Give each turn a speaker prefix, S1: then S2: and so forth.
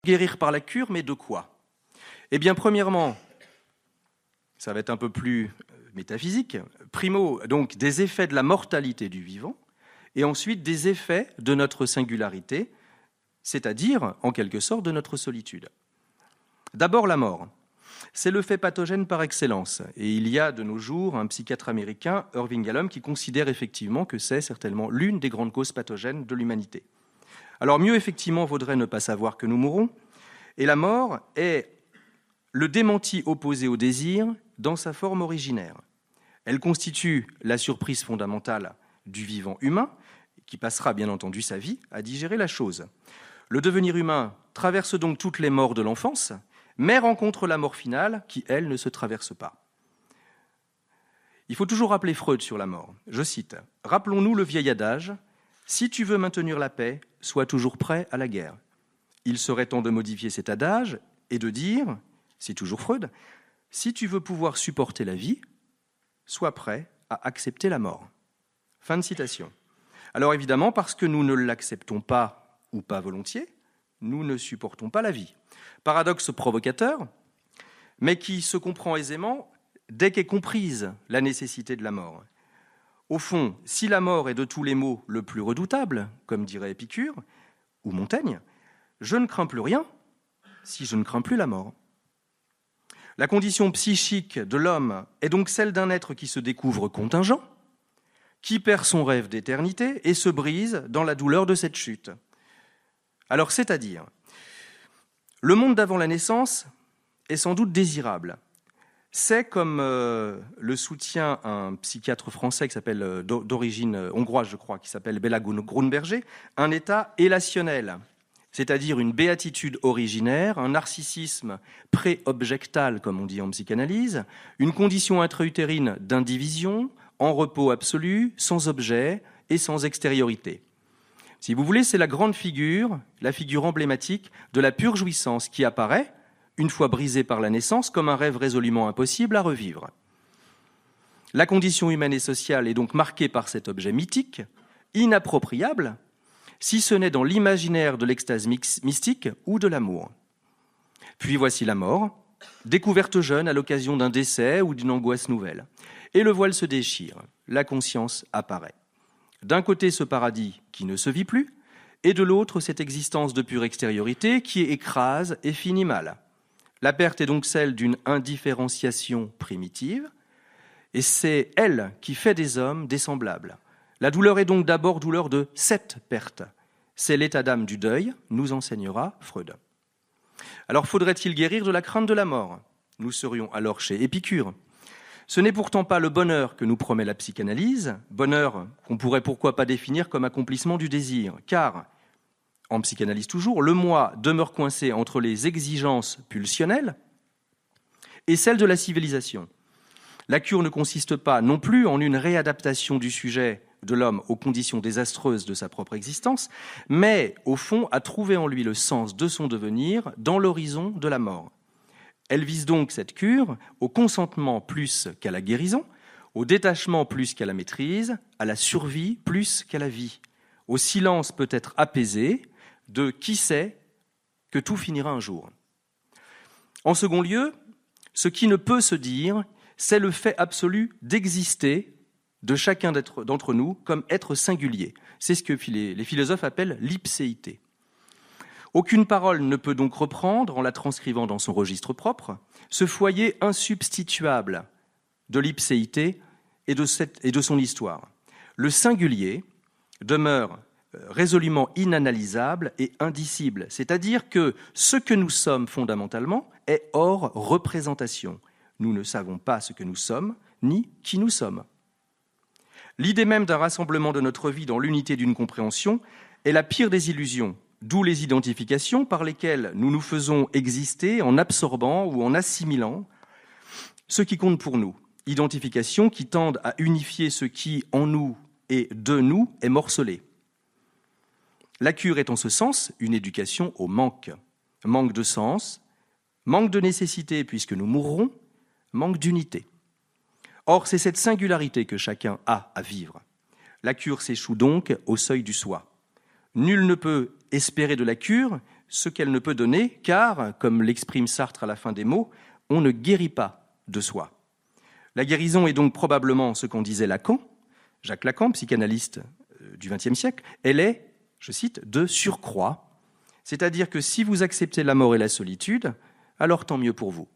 S1: Guérir par la cure, mais de quoi? Eh bien, premièrement, ça va être un peu plus métaphysique. Primo, donc, des effets de la mortalité du vivant, et ensuite des effets de notre singularité, c'est-à-dire, en quelque sorte, de notre solitude. D'abord, la mort. C'est le fait pathogène par excellence. Et il y a de nos jours un psychiatre américain, Irving Yalom, qui considère effectivement que c'est certainement l'une des grandes causes pathogènes de l'humanité. Alors mieux effectivement vaudrait ne pas savoir que nous mourrons. Et la mort est le démenti opposé au désir dans sa forme originaire. Elle constitue la surprise fondamentale du vivant humain, qui passera bien entendu sa vie à digérer la chose. Le devenir humain traverse donc toutes les morts de l'enfance, mais rencontre la mort finale qui, elle, ne se traverse pas. Il faut toujours rappeler Freud sur la mort. Je cite, « Rappelons-nous le vieil adage, si tu veux maintenir la paix, sois toujours prêt à la guerre. » Il serait temps de modifier cet adage et de dire, c'est toujours Freud, « Si tu veux pouvoir supporter la vie, sois prêt à accepter la mort. » Fin de citation. Alors évidemment, parce que nous ne l'acceptons pas ou pas volontiers, nous ne supportons pas la vie. Paradoxe provocateur, mais qui se comprend aisément dès qu'est comprise la nécessité de la mort. Au fond, si la mort est de tous les maux le plus redoutable, comme dirait Épicure ou Montaigne, je ne crains plus rien si je ne crains plus la mort. La condition psychique de l'homme est donc celle d'un être qui se découvre contingent, qui perd son rêve d'éternité et se brise dans la douleur de cette chute. Alors, c'est-à-dire, le monde d'avant la naissance est sans doute désirable. C'est, comme le soutient un psychiatre français qui s'appelle, d'origine hongroise, je crois, qui s'appelle Béla Grunberger, un état élationnel, c'est-à-dire une béatitude originaire, un narcissisme pré-objectal, comme on dit en psychanalyse, une condition intra-utérine d'indivision, en repos absolu, sans objet et sans extériorité. Si vous voulez, c'est la grande figure, la figure emblématique de la pure jouissance qui apparaît, une fois brisée par la naissance, comme un rêve résolument impossible à revivre. La condition humaine et sociale est donc marquée par cet objet mythique, inappropriable, si ce n'est dans l'imaginaire de l'extase mystique ou de l'amour. Puis voici la mort, découverte jeune à l'occasion d'un décès ou d'une angoisse nouvelle. Et le voile se déchire, la conscience apparaît. D'un côté, ce paradis qui ne se vit plus, et de l'autre, cette existence de pure extériorité qui écrase et finit mal. La perte est donc celle d'une indifférenciation primitive, et c'est elle qui fait des hommes des semblables. La douleur est donc d'abord douleur de cette perte. C'est l'état d'âme du deuil, nous enseignera Freud. Alors faudrait-il guérir de la crainte de la mort? Nous serions alors chez Épicure. Ce n'est pourtant pas le bonheur que nous promet la psychanalyse, bonheur qu'on pourrait pourquoi pas définir comme accomplissement du désir, car, en psychanalyse toujours, le moi demeure coincé entre les exigences pulsionnelles et celles de la civilisation. La cure ne consiste pas non plus en une réadaptation du sujet de l'homme aux conditions désastreuses de sa propre existence, mais au fond à trouver en lui le sens de son devenir dans l'horizon de la mort. Elle vise donc, cette cure, au consentement plus qu'à la guérison, au détachement plus qu'à la maîtrise, à la survie plus qu'à la vie, au silence peut-être apaisé de qui sait que tout finira un jour. En second lieu, ce qui ne peut se dire, c'est le fait absolu d'exister de chacun d'entre nous comme être singulier. C'est ce que les philosophes appellent l'ipséité. Aucune parole ne peut donc reprendre, en la transcrivant dans son registre propre, ce foyer insubstituable de l'ipséité et de son histoire. Le singulier demeure résolument inanalysable et indicible, c'est-à-dire que ce que nous sommes fondamentalement est hors représentation. Nous ne savons pas ce que nous sommes, ni qui nous sommes. L'idée même d'un rassemblement de notre vie dans l'unité d'une compréhension est la pire des illusions, d'où les identifications par lesquelles nous nous faisons exister en absorbant ou en assimilant ce qui compte pour nous. Identifications qui tendent à unifier ce qui, en nous et de nous, est morcelé. La cure est en ce sens une éducation au manque. Manque de sens, manque de nécessité puisque nous mourrons, manque d'unité. Or, c'est cette singularité que chacun a à vivre. La cure s'échoue donc au seuil du soi. Nul ne peut espérer de la cure ce qu'elle ne peut donner, car, comme l'exprime Sartre à la fin des mots, on ne guérit pas de soi. La guérison est donc probablement ce qu'en disait Lacan, Jacques Lacan, psychanalyste du XXe siècle. Elle est, je cite, de surcroît, c'est-à-dire que si vous acceptez la mort et la solitude, alors tant mieux pour vous.